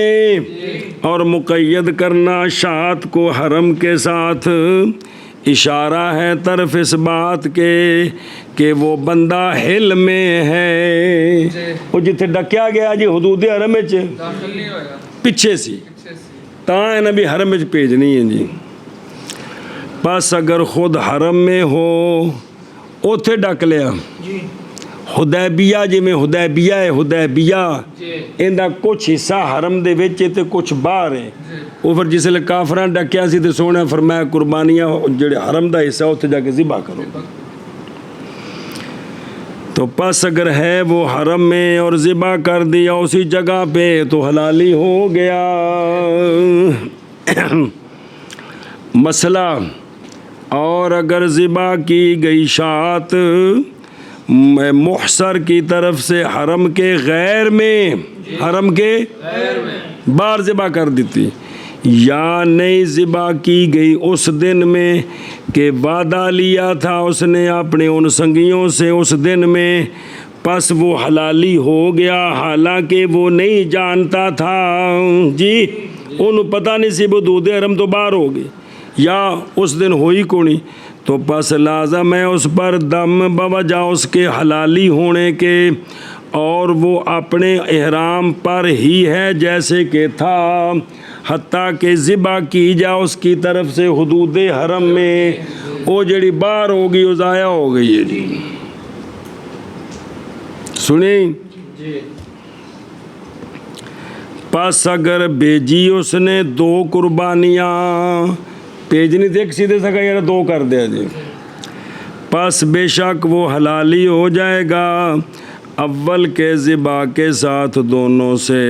اور مقید کرنا شات کو حرم کے ساتھ، اشارہ ہے طرف اس بات کے کہ وہ بندہ حل میں ہے، وہ جتھے ڈکیا گیا جی حدود حرم وچ پیچھے سی تاں ہے نبی حرم وچ بھیجنی ہے جی۔ بس اگر خود حرم میں ہو اوتھے ڈک لیا، حدیبیہ جی میں حدیبیہ ہے، حدیبیہ اندہ کچھ حصہ حرم دے وچ تے کچھ باہر ہے، وہ پھر جس لئے کافران ڈکیا سی تے سونے فرمایا قربانیاں جڑے حرم دا حصہ ہوتے جا کے ذبح کرو۔ تو پس اگر ہے وہ حرم میں اور ذبح کر دیا اسی جگہ پہ تو حلالی ہو گیا۔ مسئلہ، اور اگر ذبح کی گئی شات محصر کی طرف سے حرم کے غیر میں، حرم کے باہر ذبح کر دیتی، یا نئی ذبح کی گئی اس دن میں کہ وعدہ لیا تھا اس نے اپنے ان سنگیوں سے اس دن میں، پس وہ حلالی ہو گیا حالانکہ وہ نہیں جانتا تھا جی، انہوں پتہ نہیں سی حدود حرم تو باہر ہو گئی یا اس دن ہوئی کونی، تو پس لازم ہے اس پر دم بوجہ اس کے حلالی ہونے کے، اور وہ اپنے احرام پر ہی ہے جیسے کہ تھا، حتیٰ کہ ذبح کی جا اس کی طرف سے حدود حرم میں، وہ جڑی باہر ہوگی وہ ضائع ہو گئی ہے جی۔ سنیں پس اگر بیجی اس نے 2 قربانیاں، بھیجنی تھی ایک سیدھے سکا یا 2 کر دیا جی، پس بے شک وہ حلالی ہو جائے گا اول کے ذبح کے ساتھ دونوں سے،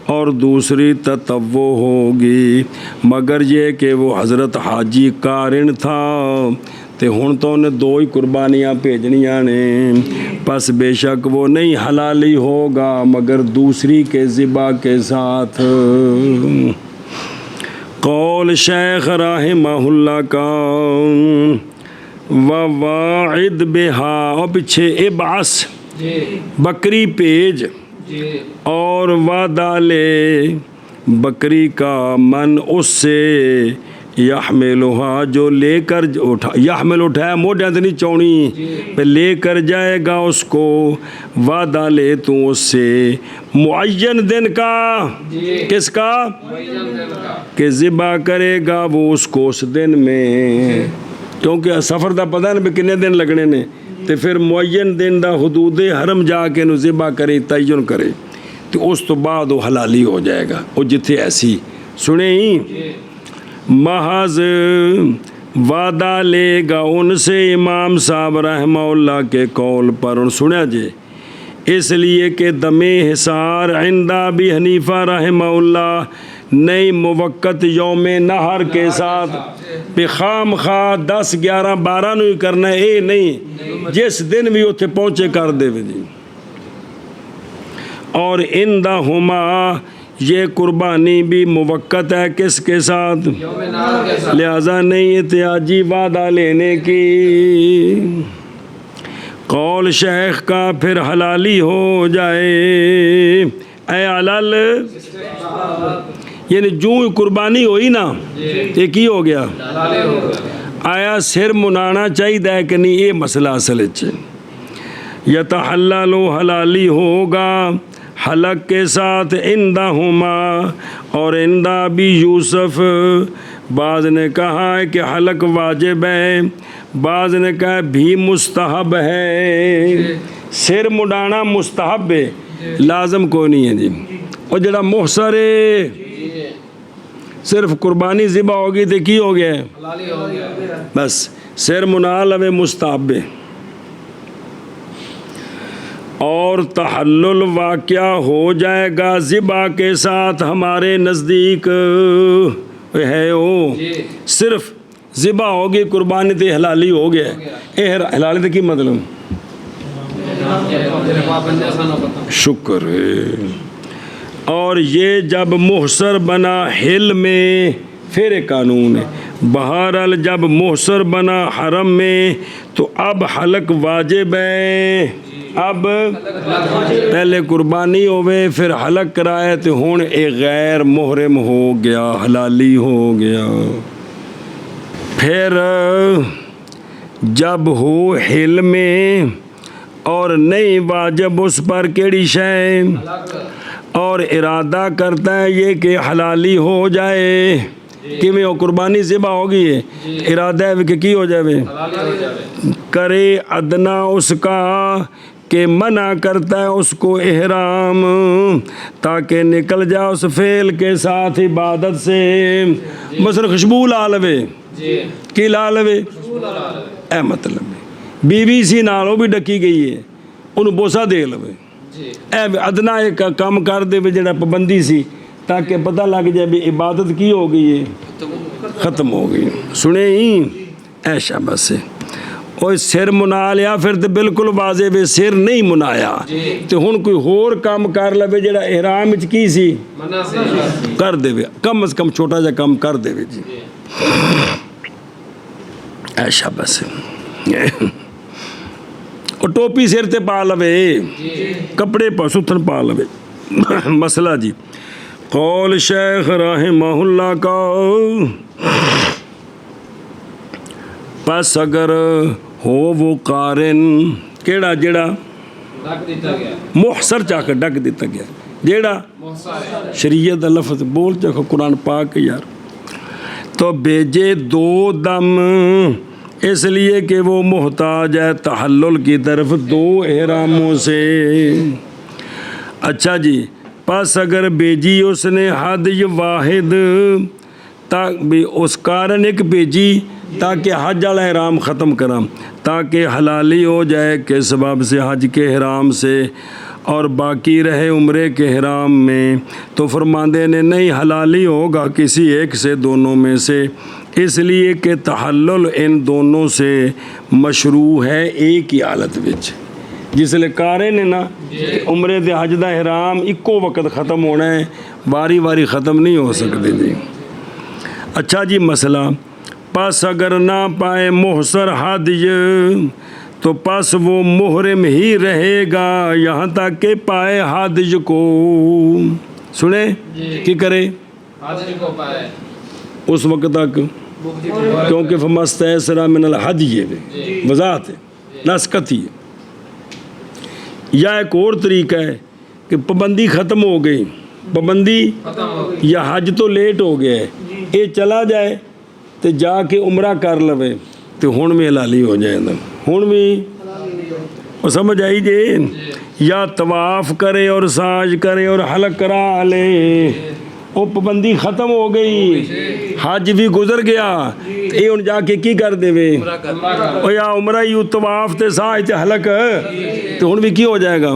اور دوسری تطوع ہوگی، مگر یہ کہ وہ حضرت حاجی قارن تھا تے ہن تو انہیں 2 ہی قربانیاں بھیجنیاں نے، پس بے شک وہ نہیں حلالی ہوگا مگر دوسری کے ذبح کے ساتھ۔ قول شیخ رحمہ اللہ کا وواعد بہا، اور پیچھے ابعث بکری بھیج، اور وعدہ لے بکری کا من اس سے، یحملھا جو لے کر اٹھا، یحمل اٹھایا موڈیاں تو نہیں چونی پہ لے کر جائے گا اس کو، وعدہ لے تو اس سے معین دن کا، کس کا کہ ذبح کرے گا وہ اس کو اس دن میں، کیونکہ سفر دا پتہ نہیں کنے دن لگنے نے، تو پھر معین دن دا حدود حرم جا کے نو ذبح کرے تعین کرے تو اس تو بعد وہ حلالی ہو جائے گا، وہ جتھے ایسی سنیں ہی محض وعدہ لے گا ان سے امام صاحب رحمہ اللہ کے قول پر، اور سنیا جے اس لیے کہ دم حصار عند ابی حنیفہ رحمہ اللہ نئی موقت یوم نہر کے ساتھ پہ خام خواہ 10 11 12 نو ہی کرنا ہے، اے نہیں جس دن بھی اتھے پہنچے کر دے جی۔ اور اندہما یہ قربانی بھی موقت ہے کس کے ساتھ، لہذا نہیں احتیاجی وعدہ لینے کی۔ قول شیخ کا پھر حلالی ہو جائے، اے علل یعنی جو قربانی ہوئی نا ایک ہی ہو گیا، آیا سر منانا چاہیے کہ نہیں، یہ مسئلہ اصل ہے۔ یتحلل حلالی ہوگا حلق کے ساتھ اندہما، اور اندہ بھی یوسف، بعض نے کہا ہے کہ حلق واجب ہے، بعض نے کہا بھی مستحب ہے، سر مڈانا مستحب ہے، لازم کوئی نہیں ہے جی۔ اور جڑا محصر ہے صرف قربانی ذبح ہوگی تو کی ہو گیا ہے، بس سر منال ہے مستحب ہے۔ اور تحلل واقعہ ہو جائے گا ذبح کے ساتھ ہمارے نزدیک ہے، وہ صرف ذبح ہوگی قربانی تے حلالی ہو گیا ہے، حلالی تے کی مطلب شکر ہے۔ اور یہ جب محصر بنا حل میں پھر ایک قانون ہے، بہرحال جب محصر بنا حرم میں تو اب حلق واجب ہے. اب پہلے قربانی ہوئے پھر حلق کرائے تو ہن ایک غیر محرم ہو گیا, حلالی ہو گیا. پھر جب ہو حل میں اور نہیں واجب اس پر کیڑی شے اور ارادہ کرتا ہے یہ کہ حلالی ہو جائے کہ میں قربانی ذبح ہوگی ہے, ارادہ ہے کہ کی ہو جائے, کرے ادنا اس کا کہ منع کرتا ہے اس کو احرام تاکہ نکل جائے اس فعل کے ساتھ عبادت سے. مثلا خوشبو لا لوے کی لا لوے اے مطلب بی بی سی نال وہ بھی ڈکی گئی ہے انہوں بوسا دے لوے اے ادنا ایک کام کر دے جڑا پابندی سی تاکہ پتہ لگ جائے بھی عبادت کی ہو گئی ہے, ختم ہو گئی. سنے ہی ایشا بس اور سر منا لیا پھر تو بالکل واضح بھی سر نہیں منایا تو ہن کوئی ہور کام کر لے جڑا احرام وچ کی سی کر دے, کم از کم چھوٹا جا کام کر دے جی. ایشا بس اور ٹوپی سر تے پا لوے, کپڑے پا ستھن پا لوے. مسئلہ جی قول شیخ رحمہ اللہ کا پس اگر ہو وہ قارن کیڑا جڑا محصر چاہ کر ڈک دیتا گیا جیڑا شریعت لفظ بول چاہ قرآن پاک یار تو بیجے 2 دم اس لیے کہ وہ محتاج ہے تحلل کی طرف 2 احراموں سے. اچھا جی پس اگر بیجی اس نے حدی واحد بھی اس کارن ایک بیجی تاکہ حج والا احرام ختم کرا تاکہ حلالی ہو جائے کے سبب سے حج کے احرام سے اور باقی رہے عمرے کے احرام میں تو فرماندے نے نہیں حلالی ہوگا کسی ایک سے دونوں میں سے اس لیے کہ تحلل ان دونوں سے مشروع ہے ایک ہی حالت وچ. جس لئے کارے نے نا عمرے دے حج دا احرام اکو وقت ختم ہونا ہے, باری باری ختم نہیں ہو سکتے جی. اچھا جی مسئلہ پس اگر نہ پائے محصر حدی تو پس وہ محرم ہی رہے گا یہاں تک کہ پائے حدی کو. سنے کی کرے اس وقت تک کیونکہ فمستیسر من الحدی وضاحت ہے نسکت ہی ہے. یا ایک اور طریقہ ہے کہ پابندی ختم ہو گئی, پابندی یا حج تو لیٹ ہو گیا ہے, یہ چلا جائے تو جا کے عمرہ کر لوے تو ہن میں حلالی ہو جائے گا, ہن بھی وہ سمجھ آئی جی. یا طواف کرے اور ساج کرے اور حلق کرا لے, وہ پابندی ختم ہو گئی, حج بھی گزر گیا, یہ ہن جا کے کی کر دے وے او یا عمرہ یوں طواف تے ساج تے حلق تو ہن بھی کی ہو جائے گا,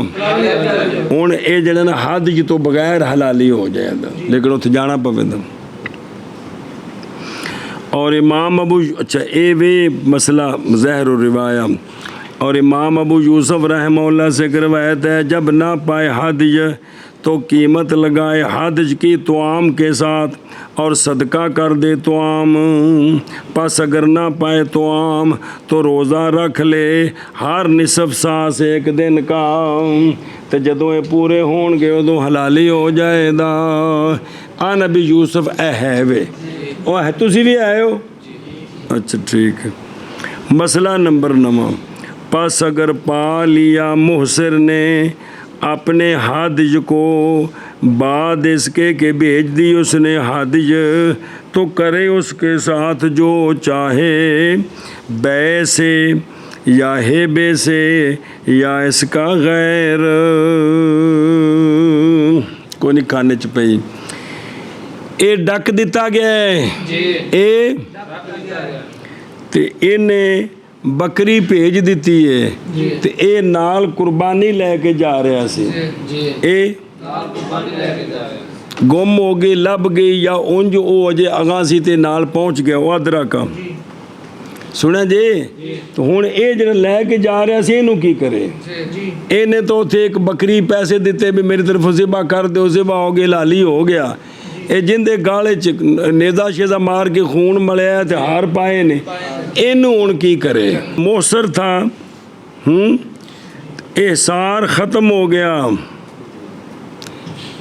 ہن اے جڑا نا حج تو بغیر حلالی ہو جائے گا لیکن اتنے جانا پوے گا. اور امام ابو اچھا اے وے مسئلہ ظاہر الروایہ اور امام ابو یوسف رحمہ اللہ سے روایت ہے جب نہ پائے حدی تو قیمت لگائے حدج کی توام کے ساتھ اور صدقہ کر دے توام. پس اگر نہ پائے توام تو روزہ رکھ لے ہر نصف سا سے 1 دن کا تو جدوں یہ پورے ہون گے ادوں حلالی ہو جائے دا. آ نبی یوسف اے ہے وے او ہے تسی بھی آئے ہو اچھا ٹھیک ہے. مسئلہ نمبر 9 پس اگر پا لیا محصر نے اپنے حدج کو بعد اس کے کہ بھیج دی اس نے حدج تو کرے اس کے ساتھ جو چاہے بے سے یا ہیبے سے یا اس کا غیر کو نہیں کھانے چپئی اے ڈک دیتا گیا ہے اے تے انہیں بکری بھیج دیتی ہے تے اے نال قربانی لے کے جا رہا سی اے گم ہو گئی لب گئی یا اونج او اجے اگاں سی تے نال پہنچ گیا وہ ادرا کا سنا جی تو ہن اے جڑا لے کے جا رہا سی اینوں کی کرے اینے تو تے ایک بکری پیسے دیتے بھی میری طرف ذبح کر دو ذبح ہو گئی لالی ہو گیا ਇਹ ਜਿੰਦੇ ਗਾਲੇ 'ਚ ਨੇਜ਼ਾ ਸ਼ੇਜ਼ਾ ਮਾਰ ਕੇ ਖੂਨ ਮਲਿਆ ਤੇ ਹਾਰ ਪਾਏ ਨੇ, ਇਹਨੂੰ ਹੁਣ ਕੀ ਕਰੇ। ਮੋਸਰ ਥਾ احسار ختم ہو گیا،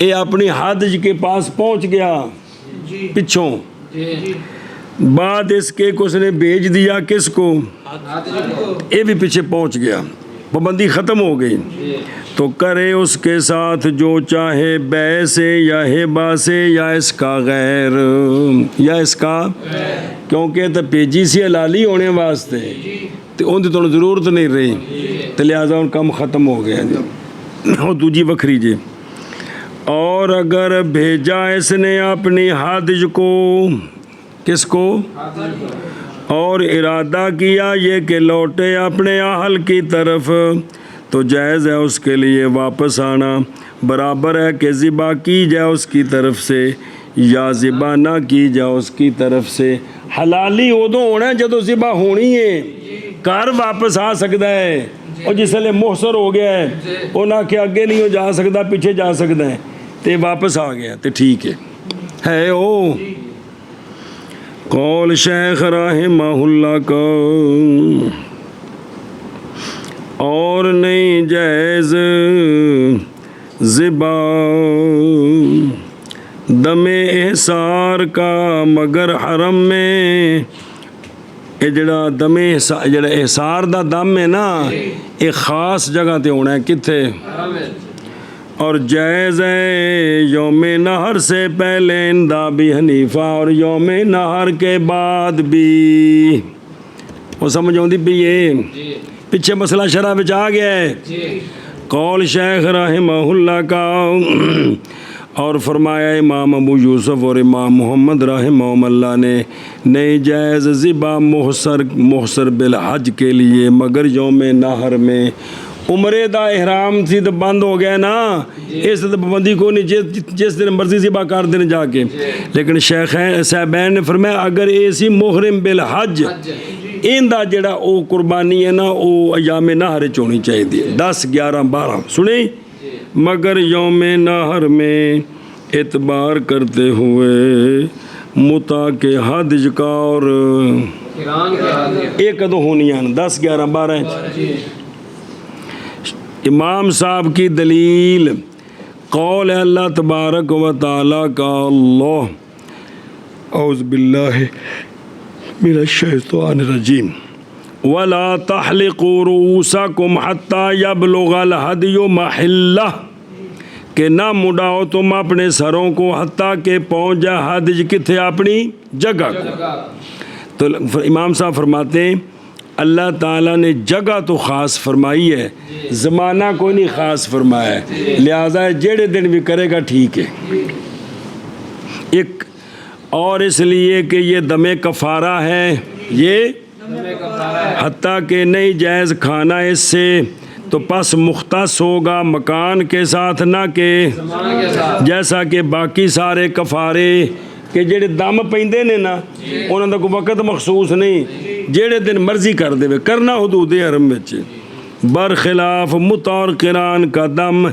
یہ اپنی حد کے پاس پہنچ گیا پچھوں، بعد اس کے اس نے بھیج دیا کس کو، یہ بھی پیچھے پہنچ گیا، پابندی ختم ہو گئی۔ تو کرے اس کے ساتھ جو چاہے بے سے یا ہبہ سے یا اس کا غیر، یا اس کا، کیونکہ تو پیجی سی حلالی ہونے واسطے تو ان تو ضرورت نہیں رہی، تو لہٰذا ان کام ختم ہو گیا جی۔ اور دوجی وکھری جی، اور اگر بھیجا اس نے اپنی حادج کو، کس کو، اور ارادہ کیا یہ کہ لوٹے اپنے اہل کی طرف، تو جائز ہے اس کے لیے واپس آنا، برابر ہے کہ ذبح کی جائے اس کی طرف سے یا ذبح نہ کی جائے اس کی طرف سے۔ حلالی ادو ہونا ہے جدو ذبح ہونی ہے، گھر واپس آ سکتا ہے، اور جس لئے محصر ہو گیا ہے وہ نہ کہ اگے نہیں ہو جا سکتا پیچھے جا سکتا ہے، تو واپس آ گیا تو ٹھیک ہے او قول شیخ رحمہ اللہ کا۔ اور نہیں جائز ذبح دم احسار کا مگر حرم میں، یہ جڑا دم جڑا احسار دا دم ہے نا، یہ خاص جگہ تے ہونا ہے، کتھے، اور جائز ہے یوم نہر سے پہلے اندا بھی حنیفہ، اور یوم نہر کے بعد بھی۔ وہ سمجھ آؤں دی بھی یہ پیچھے مسئلہ شرح بچ آ گیا ہے۔ قول شیخ رحمہ اللہ کا، اور فرمایا امام ابو یوسف اور امام محمد رحمہ اللہ نے، نہیں جائز ذبح محصر بالحج کے لیے مگر یوم نہر میں۔ عمرے دا احرام تھی تو بند ہو گیا نا، اس تو پابندی کو نہیں، جس دن مرضی ذبح کر دیں جا کے، لیکن شیخین صاحبین نے فرمایا اگر ایسی محرم بالحج، ان دا جڑا او قربانی ہے نا او ایام نہر چونی چاہیے دی، 10 11 12 سنیں، مگر یوم نہر میں اعتبار کرتے ہوئے متا کے حج کا، اور ایک کدو ہونی ہے 10 11 12۔ امام صاحب کی دلیل قول ہے اللہ تبارک و تعالی کا، اللہ اعوذ باللہ من الشیطان الرجیم، وَلَا تَحْلِقُوا رُؤُوسَكُمْ حَتَّى يَبْلُغَ الْهَدْيُ مَحِلَّهُ، کہ نہ مڈاؤ تم اپنے سروں کو حتیٰ کہ پہنچ جائے حدج کتھے اپنی جگہ کو۔ تو امام صاحب فرماتے ہیں اللہ تعالیٰ نے جگہ تو خاص فرمائی ہے، زمانہ کوئی نہیں خاص فرمایا ہے، لہذا جیڑے دن بھی کرے گا ٹھیک ہے۔ ایک اور اس لیے کہ یہ دم کفارہ ہے، یہ حتیٰ کہ نہیں جائز کھانا اس سے، تو پس مختص ہوگا مکان کے ساتھ نہ کہ جیسا کہ باقی سارے کفارے کہ جڑے دم پیندے نے نا انہوں دا کوئی وقت مخصوص نہیں، جڑے دن مرضی کر دے کرنا حدود حرم وچ۔ برخلاف مت اور قران کا دم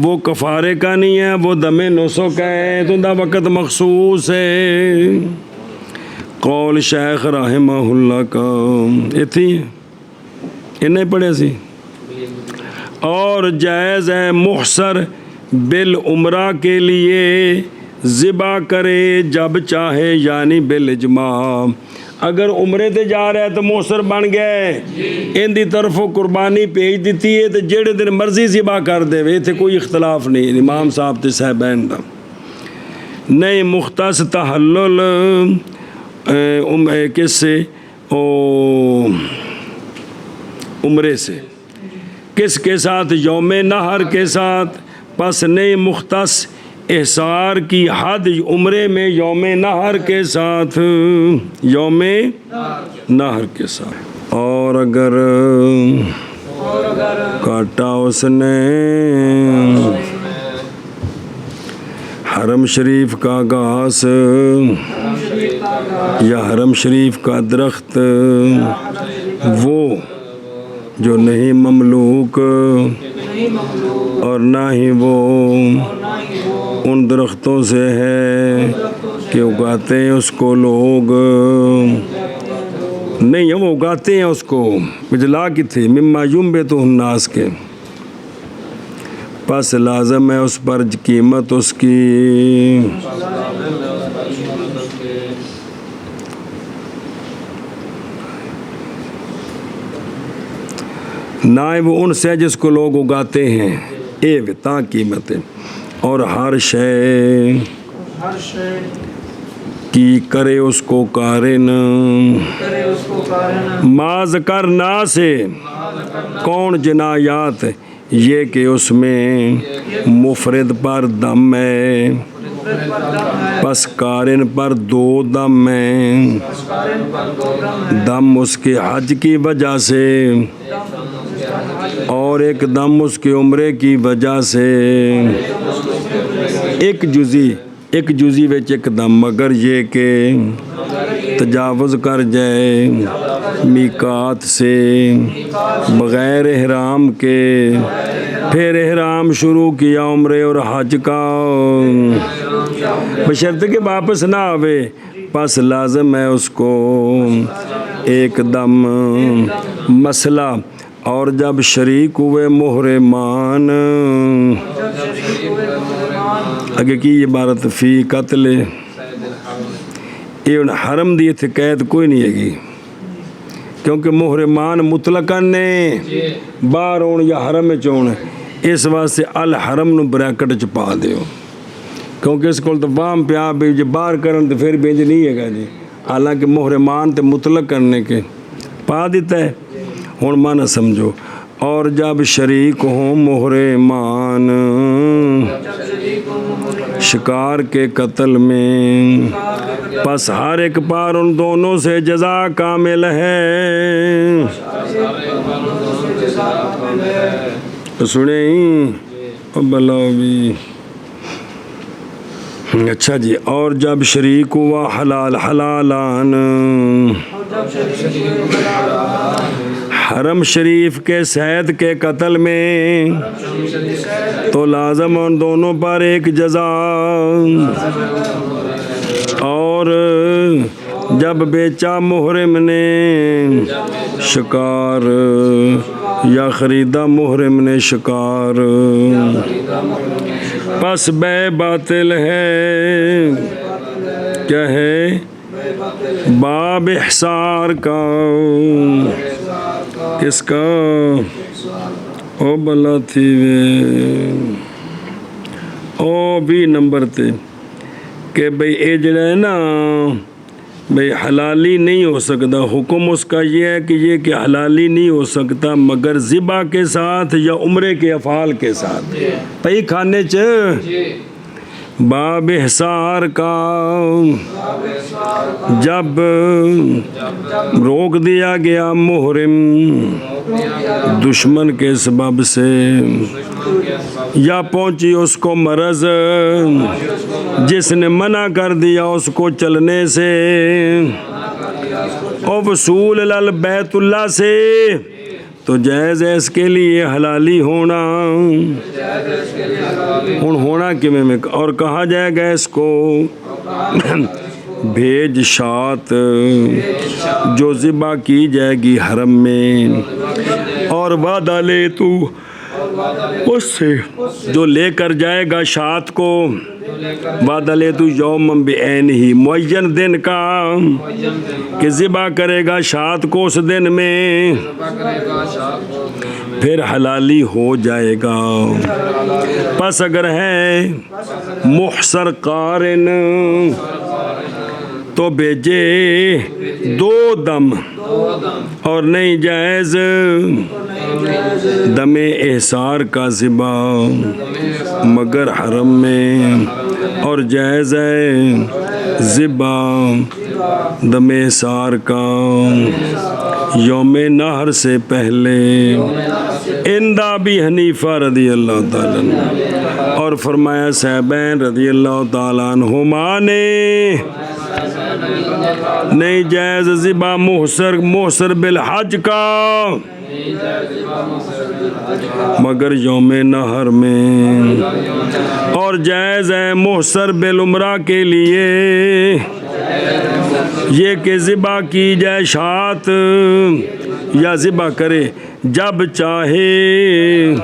وہ کفارے کا نہیں ہے، وہ دم نسک ہے، تو دا وقت مخصوص ہے۔ قول شیخ رحمہ اللہ کا اتھی انہیں پڑھے سی۔ اور جائز ہے محصر بالعمرہ کے لیے ذبح کرے جب چاہے، یعنی بالاجماع۔ اگر عمرے تے جا رہا ہے تو محصر بن گئے، ان دی طرف قربانی بھیج دیتی ہے تو جڑے دن مرضی ذبح کر دے وے، تے کوئی اختلاف نہیں امام صاحب تے صاحبین دا۔ نہیں مختص تحلل کس سے، عمرے سے، کس کے ساتھ، یوم نہر کے ساتھ، پس نہیں مختص احسار کی حد عمرے میں یوم نہر کے ساتھ، یوم نہر کے ساتھ۔ اور اگر کاٹا اس نے حرم شریف کا گھاس یا حرم شریف کا درخت، وہ جو نہیں مملوک نہیں مخلوق اور نہ ہی وہ اور نہ ہی وہ ان درختوں سے ہے کہ اگاتے ہیں اس کو لوگ، نہیں ہے وہ اگاتے ہیں اس کو، اجلا کی تھی مما ینبت الناس کے، پس لازم ہے اس پر قیمت اس کی، نائب ان سے جس کو لوگ اگاتے ہیں، اے تا قیمت ہے، اور ہر شے ہر شے کی کرے اس کو قارن، کرے اس کو قارن، ما ذکرنا سے کون جنایات یہ کہ اس میں مفرد پر دم ہے، مفرد پر دم ہے، پس قارن پر دو دم ہے، پس قارن پر دو دم ہے، دم اس کے حج کی وجہ سے اور ایک دم اس کے عمرے کی وجہ سے، ایک جزی وچ ایک دم، مگر یہ کہ تجاوز کر جائے میقات سے بغیر احرام کے، پھر احرام شروع کیا عمرے اور حج کا، بشرط کہ واپس نہ آوے، پس لازم ہے اس کو ایک دم مسئلہ، اور جب شریک ہوئے محرمان، اگے کی عبارت فی قتل، یہ حرم دی اتھے قید کوئی نہیں ہے گی، کیونکہ محرمان مطلقاً نے باہر ہون یا حرم میں چون، اس واسطے الحرم نو بریکٹ چ پا دیو، کیونکہ اس کو تو وام پیا بھی جی باہر کرن تو پھر بینج نہیں ہے گا جی، حالانکہ محرمان تے مطلق کرنے کے پا دیتا ہے، ہون مانا سمجھو، اور جب شریک ہوں محرمان شکار کے قتل میں، پس ہر ایک پر ان دونوں سے جزا کامل ہے، سنیں بلاؤ بھی، اچھا جی، اور جب شریک ہوا حلالان حرم شریف کے صید کے قتل میں، تو لازم ان دونوں پر ایک جزا، اور جب بیچا محرم نے شکار یا خریدا محرم نے شکار، پس بے باطل ہے، کیا ہے باب احصار کا، کس کا او بلا تھی وے او بھی نمبر تے، کہ بھئی اے جڑا ہے نا بھئی حلالی نہیں ہو سکتا، حکم اس کا یہ ہے کہ یہ کہ حلالی نہیں ہو سکتا مگر ذبح کے ساتھ یا عمرے کے افعال کے ساتھ، پئی کھانے چ باب احصار کا، جب روک دیا گیا محرم دشمن کے سبب سے، یا پہنچی اس کو مرض جس نے منع کر دیا اس کو چلنے سے، اور وصول البیت اللہ سے، تو جائز ہے اس کے لیے حلالی ہونا، ہونا کیویں میں، اور کہا جائے گا اس کو بھیج شات جو ذبح کی جائے گی حرم میں، اور وعدہ لے تو اس سے جو لے کر جائے گا شات کو، وعدہ لے تو یوم بعین ہی معین دن کا، کہ ذبح کرے گا شات کو اس دن میں، پھر حلالی ہو جائے گا، پس اگر ہے محصر قارن تو بھیجے دو دم، اور نہیں جائز دم احصار کا ذبح مگر حرم میں، اور جائز ہے ذبح دم احصار کا یوم نحر سے پہلے، اندہ ابی حنیفہ رضی اللہ تعالیٰ عنہ، اور فرمایا صحابین رضی اللہ تعالیٰ عنہما نے نہیں جائز ذبح محصر بالحج کا مگر یوم نہر میں، اور جائز ہے محصر بالعمرہ کے لیے یہ کہ ذبح کی جائے شات یا ذبح کرے جب چاہے۔